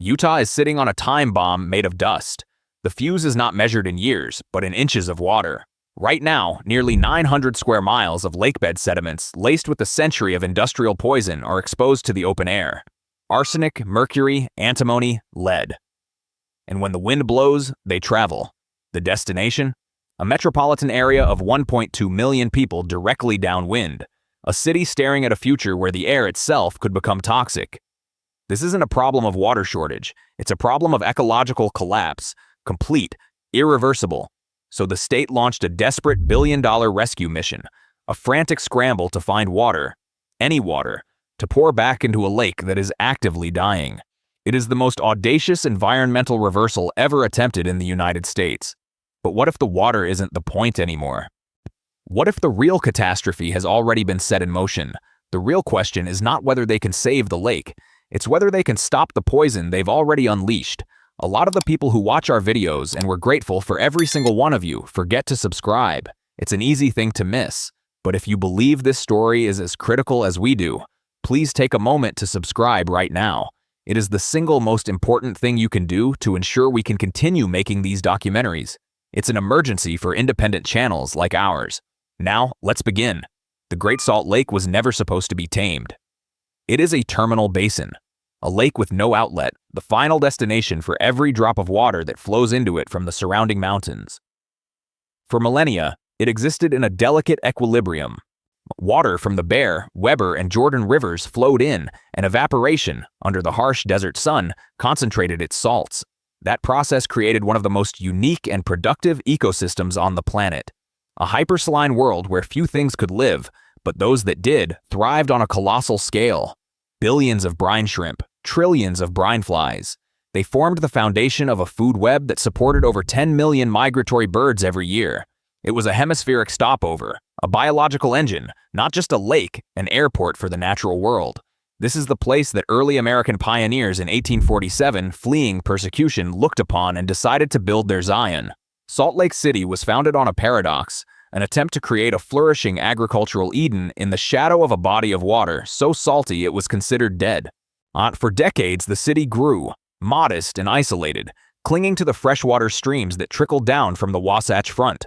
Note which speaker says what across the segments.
Speaker 1: Utah is sitting on a time bomb made of dust. The fuse is not measured in years, but in inches of water. Right now, nearly 900 square miles of lakebed sediments laced with a century of industrial poison are exposed to the open air. Arsenic, mercury, antimony, lead. And when the wind blows, they travel. The destination? A metropolitan area of 1.2 million people directly downwind. A city staring at a future where the air itself could become toxic. This isn't a problem of water shortage. It's a problem of ecological collapse. Complete, irreversible. So the state launched a desperate billion-dollar rescue mission, a frantic scramble to find water, any water, to pour back into a lake that is actively dying. It is the most audacious environmental reversal ever attempted in the United States. But what if the water isn't the point anymore? What if the real catastrophe has already been set in motion? The real question is not whether they can save the lake, it's whether they can stop the poison they've already unleashed. A lot of the people who watch our videos, and we're grateful for every single one of you, forget to subscribe. It's an easy thing to miss. But if you believe this story is as critical as we do, please take a moment to subscribe right now. It is the single most important thing you can do to ensure we can continue making these documentaries. It's an emergency for independent channels like ours. Now, let's begin. The Great Salt Lake was never supposed to be tamed. It is a terminal basin. A lake with no outlet, the final destination for every drop of water that flows into it from the surrounding mountains. For millennia, it existed in a delicate equilibrium. Water from the Bear, Weber, and Jordan rivers flowed in, and evaporation, under the harsh desert sun, concentrated its salts. That process created one of the most unique and productive ecosystems on the planet. A hypersaline world where few things could live, but those that did thrived on a colossal scale. Billions of brine shrimp, trillions of brine flies. They formed the foundation of a food web that supported over 10 million migratory birds every year. It was a hemispheric stopover, a biological engine, not just a lake, an airport for the natural world. This is the place that early American pioneers in 1847, fleeing persecution, looked upon and decided to build their Zion. Salt Lake City was founded on a paradox, an attempt to create a flourishing agricultural Eden in the shadow of a body of water so salty it was considered dead. For decades, the city grew, modest and isolated, clinging to the freshwater streams that trickled down from the Wasatch Front.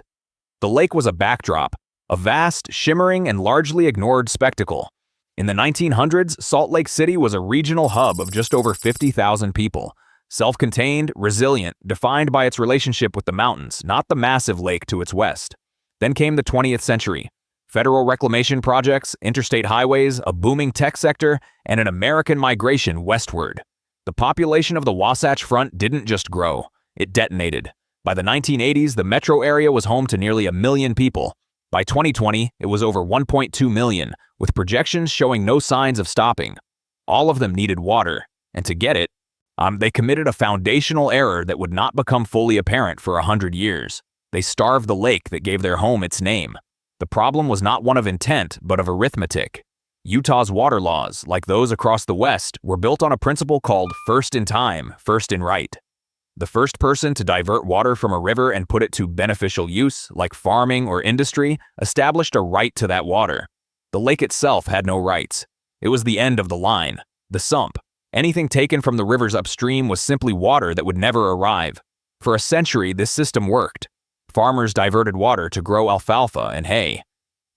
Speaker 1: The lake was a backdrop, a vast, shimmering, and largely ignored spectacle. In the 1900s, Salt Lake City was a regional hub of just over 50,000 people. Self-contained, resilient, defined by its relationship with the mountains, not the massive lake to its west. Then came the 20th century. Federal reclamation projects, interstate highways, a booming tech sector, and an American migration westward. The population of the Wasatch Front didn't just grow, it detonated. By the 1980s, the metro area was home to nearly 1 million people. By 2020, it was over 1.2 million, with projections showing no signs of stopping. All of them needed water, and to get it, they committed a foundational error that would not become fully apparent for 100 years. They starved the lake that gave their home its name. The problem was not one of intent, but of arithmetic. Utah's water laws, like those across the West, were built on a principle called first in time, first in right. The first person to divert water from a river and put it to beneficial use, like farming or industry, established a right to that water. The lake itself had no rights. It was the end of the line, the sump. Anything taken from the rivers upstream was simply water that would never arrive. For a century, this system worked. Farmers diverted water to grow alfalfa and hay.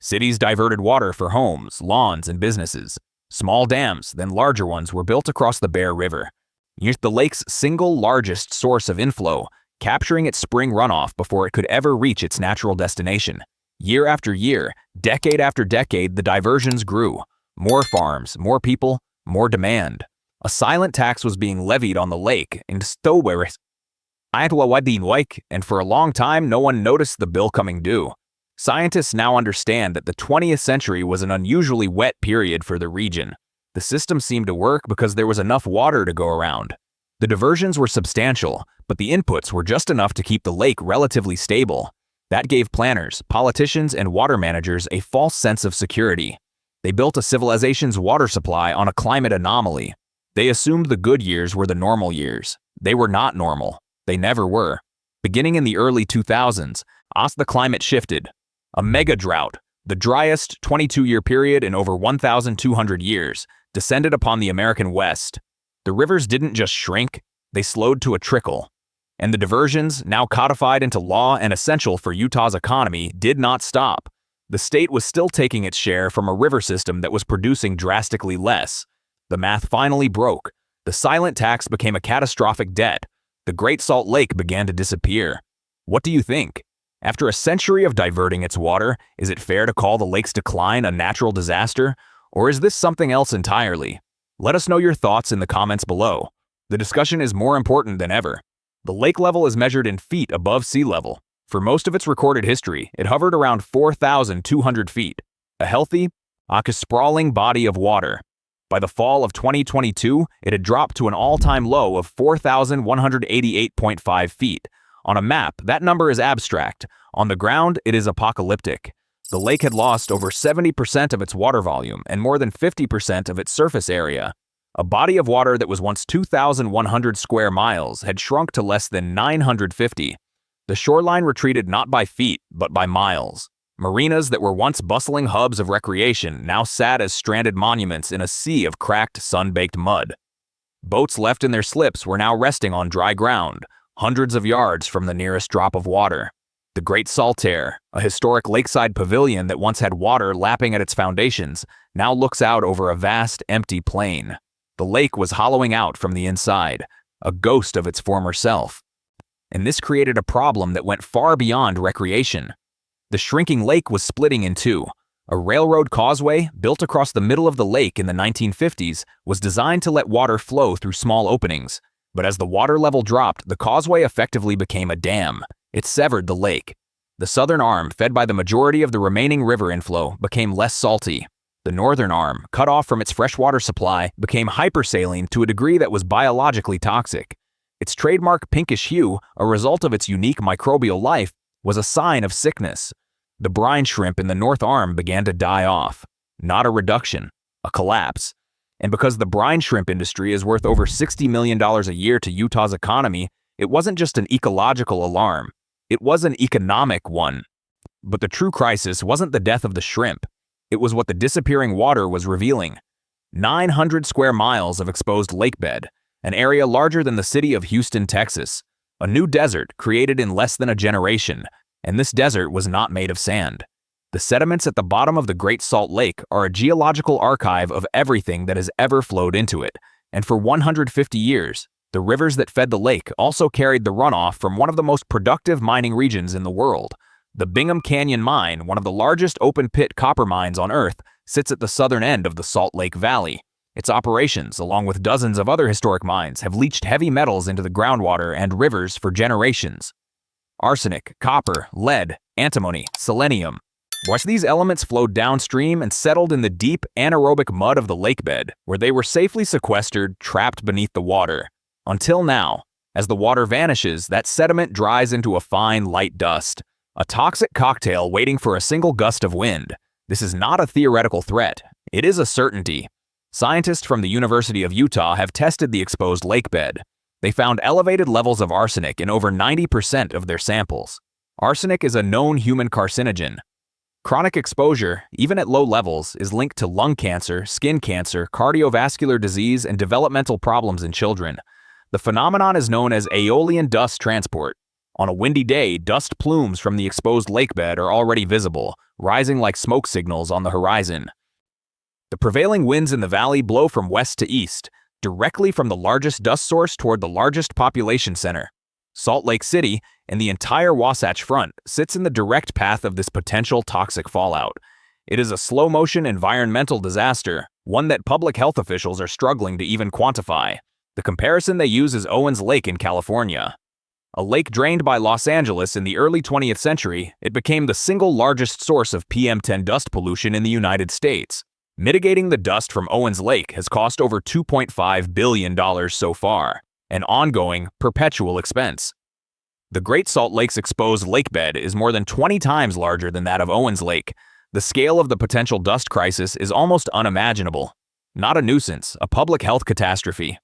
Speaker 1: Cities diverted water for homes, lawns, and businesses. Small dams, then larger ones, were built across the Bear River. Used the lake's single largest source of inflow, capturing its spring runoff before it could ever reach its natural destination. Year after year, decade after decade, the diversions grew. More farms, more people, more demand. A silent tax was being levied on the lake, and for a long time, no one noticed the bill coming due. Scientists now understand that the 20th century was an unusually wet period for the region. The system seemed to work because there was enough water to go around. The diversions were substantial, but the inputs were just enough to keep the lake relatively stable. That gave planners, politicians, and water managers a false sense of security. They built a civilization's water supply on a climate anomaly. They assumed the good years were the normal years. They were not normal. They never were. Beginning in the early 2000s, the climate shifted. A mega-drought, the driest 22-year period in over 1,200 years, descended upon the American West. The rivers didn't just shrink, they slowed to a trickle. And the diversions, now codified into law and essential for Utah's economy, did not stop. The state was still taking its share from a river system that was producing drastically less. The math finally broke. The silent tax became a catastrophic debt. The Great Salt Lake began to disappear. What do you think? After a century of diverting its water, is it fair to call the lake's decline a natural disaster? Or is this something else entirely? Let us know your thoughts in the comments below. The discussion is more important than ever. The lake level is measured in feet above sea level. For most of its recorded history, it hovered around 4,200 feet, a healthy, sprawling body of water. By the fall of 2022, it had dropped to an all-time low of 4,188.5 feet. On a map, that number is abstract. On the ground, it is apocalyptic. The lake had lost over 70% of its water volume and more than 50% of its surface area. A body of water that was once 2,100 square miles had shrunk to less than 950. The shoreline retreated not by feet, but by miles. Marinas that were once bustling hubs of recreation now sat as stranded monuments in a sea of cracked, sun-baked mud. Boats left in their slips were now resting on dry ground, hundreds of yards from the nearest drop of water. The Great Saltaire, a historic lakeside pavilion that once had water lapping at its foundations, now looks out over a vast, empty plain. The lake was hollowing out from the inside, a ghost of its former self. And this created a problem that went far beyond recreation. The shrinking lake was splitting in two. A railroad causeway, built across the middle of the lake in the 1950s, was designed to let water flow through small openings. But as the water level dropped, the causeway effectively became a dam. It severed the lake. The southern arm, fed by the majority of the remaining river inflow, became less salty. The northern arm, cut off from its freshwater supply, became hypersaline to a degree that was biologically toxic. Its trademark pinkish hue, a result of its unique microbial life, was a sign of sickness. The brine shrimp in the north arm began to die off. Not a reduction, a collapse. And because the brine shrimp industry is worth over $60 million a year to Utah's economy, it wasn't just an ecological alarm. It was an economic one. But the true crisis wasn't the death of the shrimp. It was what the disappearing water was revealing. 900 square miles of exposed lakebed, an area larger than the city of Houston, Texas. A new desert created in less than a generation, and this desert was not made of sand. The sediments at the bottom of the Great Salt Lake are a geological archive of everything that has ever flowed into it, and for 150 years, the rivers that fed the lake also carried the runoff from one of the most productive mining regions in the world. The Bingham Canyon Mine, one of the largest open-pit copper mines on Earth, sits at the southern end of the Salt Lake Valley. Its operations, along with dozens of other historic mines, have leached heavy metals into the groundwater and rivers for generations. Arsenic, copper, lead, antimony, selenium. Once these elements flowed downstream and settled in the deep, anaerobic mud of the lakebed, where they were safely sequestered, trapped beneath the water. Until now, as the water vanishes, that sediment dries into a fine, light dust. A toxic cocktail waiting for a single gust of wind. This is not a theoretical threat. It is a certainty. Scientists from the University of Utah have tested the exposed lakebed. They found elevated levels of arsenic in over 90% of their samples. Arsenic is a known human carcinogen. Chronic exposure, even at low levels, is linked to lung cancer, skin cancer, cardiovascular disease, and developmental problems in children. The phenomenon is known as aeolian dust transport. On a windy day, dust plumes from the exposed lakebed are already visible, rising like smoke signals on the horizon. The prevailing winds in the valley blow from west to east, directly from the largest dust source toward the largest population center. Salt Lake City, and the entire Wasatch Front, sits in the direct path of this potential toxic fallout. It is a slow-motion environmental disaster, one that public health officials are struggling to even quantify. The comparison they use is Owens Lake in California. A lake drained by Los Angeles in the early 20th century, it became the single largest source of PM10 dust pollution in the United States. Mitigating the dust from Owens Lake has cost over $2.5 billion so far, an ongoing, perpetual expense. The Great Salt Lake's exposed lakebed is more than 20 times larger than that of Owens Lake. The scale of the potential dust crisis is almost unimaginable. Not a nuisance, a public health catastrophe.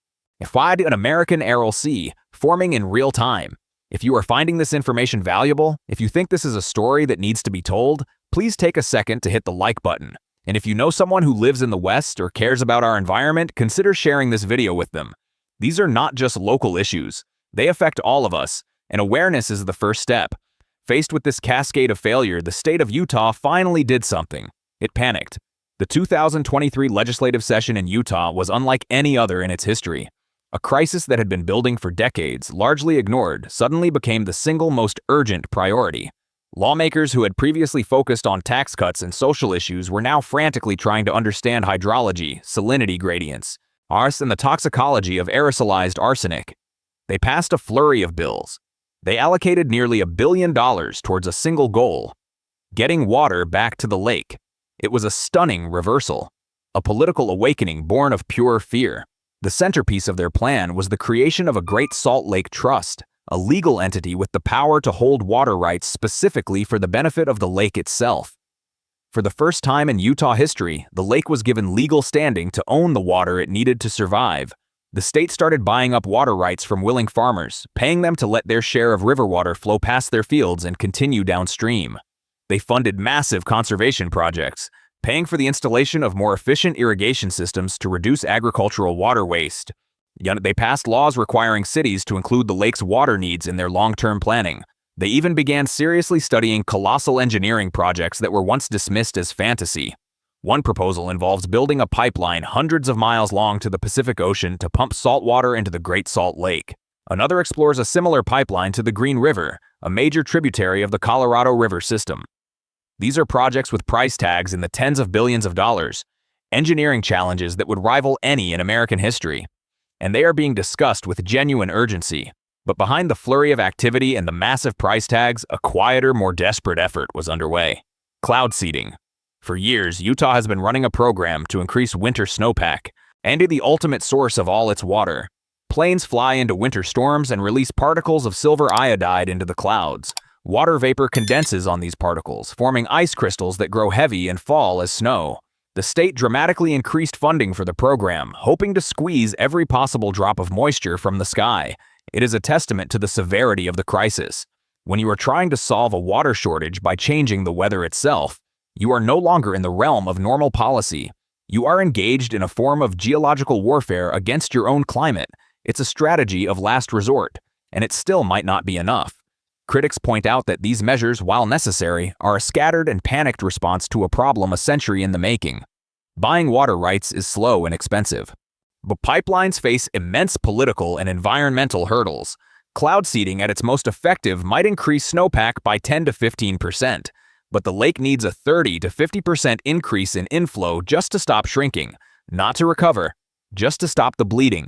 Speaker 1: Find an American Aral Sea, forming in real time. If you are finding this information valuable, if you think this is a story that needs to be told, please take a second to hit the like button. And if you know someone who lives in the West or cares about our environment, consider sharing this video with them. These are not just local issues. They affect all of us, and awareness is the first step. Faced with this cascade of failure, the state of Utah finally did something. It panicked. The 2023 legislative session in Utah was unlike any other in its history. A crisis that had been building for decades, largely ignored, suddenly became the single most urgent priority. Lawmakers who had previously focused on tax cuts and social issues were now frantically trying to understand hydrology, salinity gradients, and the toxicology of aerosolized arsenic. They passed a flurry of bills. They allocated nearly $1 billion towards a single goal: getting water back to the lake. It was a stunning reversal, a political awakening born of pure fear. The centerpiece of their plan was the creation of a Great Salt Lake Trust, a legal entity with the power to hold water rights specifically for the benefit of the lake itself. For the first time in Utah history, the lake was given legal standing to own the water it needed to survive. The state started buying up water rights from willing farmers, paying them to let their share of river water flow past their fields and continue downstream. They funded massive conservation projects, paying for the installation of more efficient irrigation systems to reduce agricultural water waste. They passed laws requiring cities to include the lake's water needs in their long-term planning. They even began seriously studying colossal engineering projects that were once dismissed as fantasy. One proposal involves building a pipeline hundreds of miles long to the Pacific Ocean to pump salt water into the Great Salt Lake. Another explores a similar pipeline to the Green River, a major tributary of the Colorado River system. These are projects with price tags in the tens of billions of dollars, engineering challenges that would rival any in American history. And they are being discussed with genuine urgency. But behind the flurry of activity and the massive price tags, a quieter, more desperate effort was underway: cloud seeding. For years, Utah has been running a program to increase winter snowpack, and the ultimate source of all its water. Planes fly into winter storms and release particles of silver iodide into the clouds. Water vapor condenses on these particles, forming ice crystals that grow heavy and fall as snow. The state dramatically increased funding for the program, hoping to squeeze every possible drop of moisture from the sky. It is a testament to the severity of the crisis. When you are trying to solve a water shortage by changing the weather itself, you are no longer in the realm of normal policy. You are engaged in a form of geological warfare against your own climate. It's a strategy of last resort, and it still might not be enough. Critics point out that these measures, while necessary, are a scattered and panicked response to a problem a century in the making. Buying water rights is slow and expensive. But pipelines face immense political and environmental hurdles. Cloud seeding at its most effective might increase snowpack by 10 to 15%, but the lake needs a 30 to 50% increase in inflow just to stop shrinking, not to recover, just to stop the bleeding.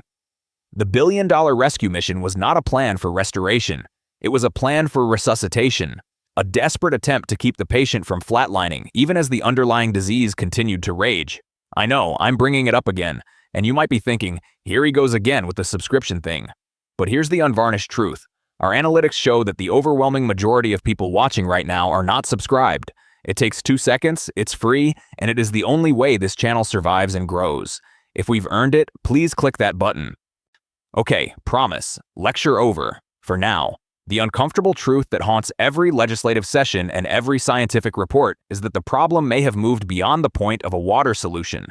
Speaker 1: The billion-dollar rescue mission was not a plan for restoration. It was a plan for resuscitation, a desperate attempt to keep the patient from flatlining, even as the underlying disease continued to rage. I know, I'm bringing it up again, and you might be thinking, here he goes again with the subscription thing. But here's the unvarnished truth. Our analytics show that the overwhelming majority of people watching right now are not subscribed. It takes 2 seconds, it's free, and it is the only way this channel survives and grows. If we've earned it, please click that button. Okay, promise, lecture over, for now. The uncomfortable truth that haunts every legislative session and every scientific report is that the problem may have moved beyond the point of a water solution.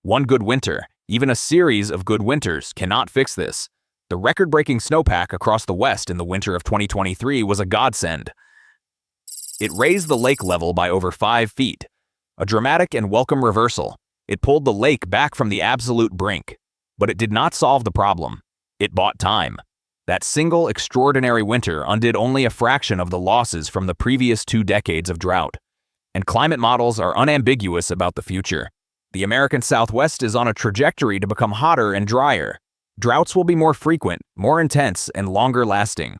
Speaker 1: One good winter, even a series of good winters, cannot fix this. The record-breaking snowpack across the West in the winter of 2023 was a godsend. It raised the lake level by over 5 feet. A dramatic and welcome reversal. It pulled the lake back from the absolute brink. But it did not solve the problem. It bought time. That single extraordinary winter undid only a fraction of the losses from the previous 2 decades of drought. And climate models are unambiguous about the future. The American Southwest is on a trajectory to become hotter and drier. Droughts will be more frequent, more intense, and longer lasting.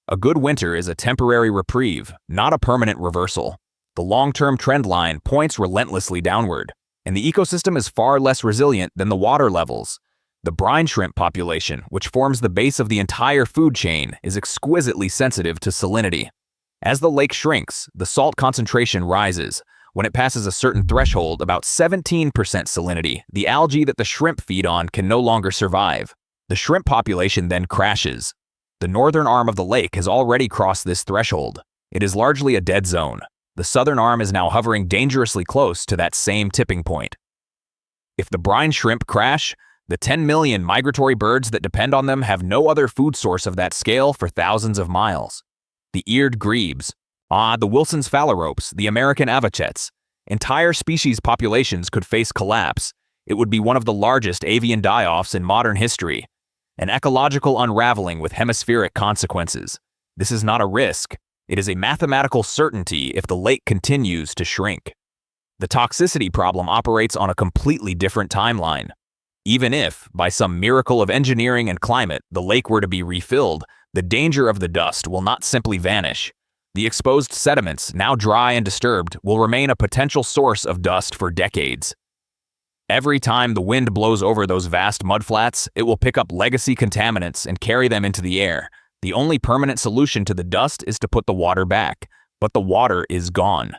Speaker 1: A good winter is a temporary reprieve, not a permanent reversal. The long-term trend line points relentlessly downward, and the ecosystem is far less resilient than the water levels. The brine shrimp population, which forms the base of the entire food chain, is exquisitely sensitive to salinity. As the lake shrinks, the salt concentration rises. When it passes a certain threshold, about 17% salinity, the algae that the shrimp feed on can no longer survive. The shrimp population then crashes. The northern arm of the lake has already crossed this threshold. It is largely a dead zone. The southern arm is now hovering dangerously close to that same tipping point. If the brine shrimp crash, The 10 million migratory birds that depend on them have no other food source of that scale for thousands of miles. The eared grebes, the Wilson's phalaropes, the American avochets. Entire species populations could face collapse. It would be one of the largest avian die-offs in modern history. An ecological unraveling with hemispheric consequences. This is not a risk. It is a mathematical certainty if the lake continues to shrink. The toxicity problem operates on a completely different timeline. Even if, by some miracle of engineering and climate, the lake were to be refilled, the danger of the dust will not simply vanish. The exposed sediments, now dry and disturbed, will remain a potential source of dust for decades. Every time the wind blows over those vast mudflats, it will pick up legacy contaminants and carry them into the air. The only permanent solution to the dust is to put the water back, but the water is gone.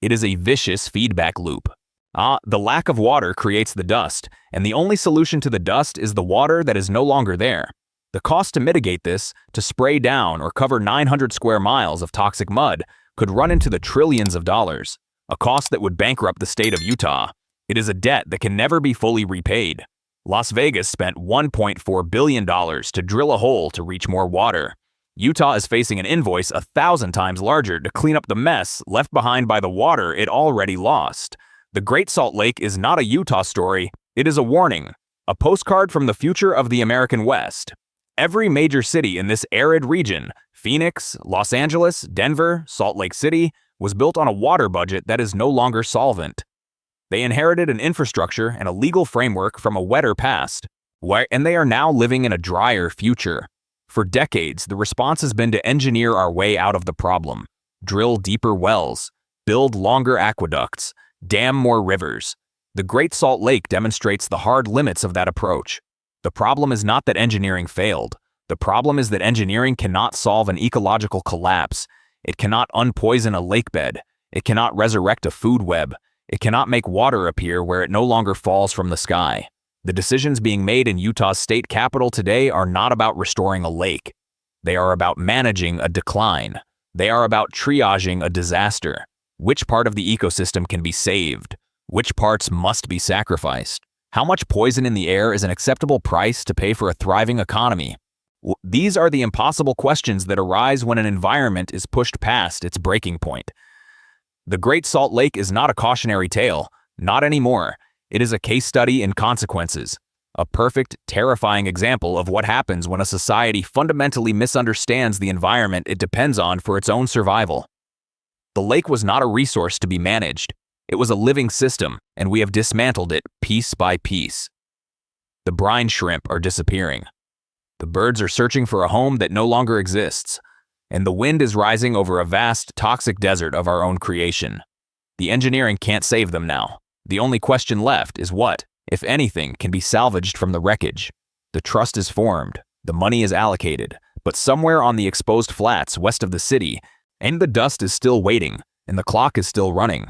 Speaker 1: It is a vicious feedback loop. The lack of water creates the dust, and the only solution to the dust is the water that is no longer there. The cost to mitigate this, to spray down or cover 900 square miles of toxic mud, could run into the trillions of dollars, a cost that would bankrupt the state of Utah. It is a debt that can never be fully repaid. Las Vegas spent $1.4 billion to drill a hole to reach more water. Utah is facing an invoice 1,000 times larger to clean up the mess left behind by the water it already lost. The Great Salt Lake is not a Utah story, it is a warning, a postcard from the future of the American West. Every major city in this arid region, Phoenix, Los Angeles, Denver, Salt Lake City, was built on a water budget that is no longer solvent. They inherited an infrastructure and a legal framework from a wetter past, and they are now living in a drier future. For decades, the response has been to engineer our way out of the problem, drill deeper wells, build longer aqueducts, dam more rivers. The Great Salt Lake demonstrates the hard limits of that approach. The problem is not that engineering failed. The problem is that engineering cannot solve an ecological collapse. It cannot unpoison a lakebed. It cannot resurrect a food web. It cannot make water appear where it no longer falls from the sky. The decisions being made in Utah's state capital today are not about restoring a lake. They are about managing a decline. They are about triaging a disaster. Which part of the ecosystem can be saved? Which parts must be sacrificed? How much poison in the air is an acceptable price to pay for a thriving economy? These are the impossible questions that arise when an environment is pushed past its breaking point. The Great Salt Lake is not a cautionary tale, not anymore. It is a case study in consequences, a perfect, terrifying example of what happens when a society fundamentally misunderstands the environment it depends on for its own survival. The lake was not a resource to be managed. It was a living system, and we have dismantled it piece by piece. The brine shrimp are disappearing. The birds are searching for a home that no longer exists, and the wind is rising over a vast, toxic desert of our own creation. The engineering can't save them now. The only question left is what, if anything, can be salvaged from the wreckage. The trust is formed, the money is allocated, but somewhere on the exposed flats west of the city, and the dust is still waiting, and the clock is still running.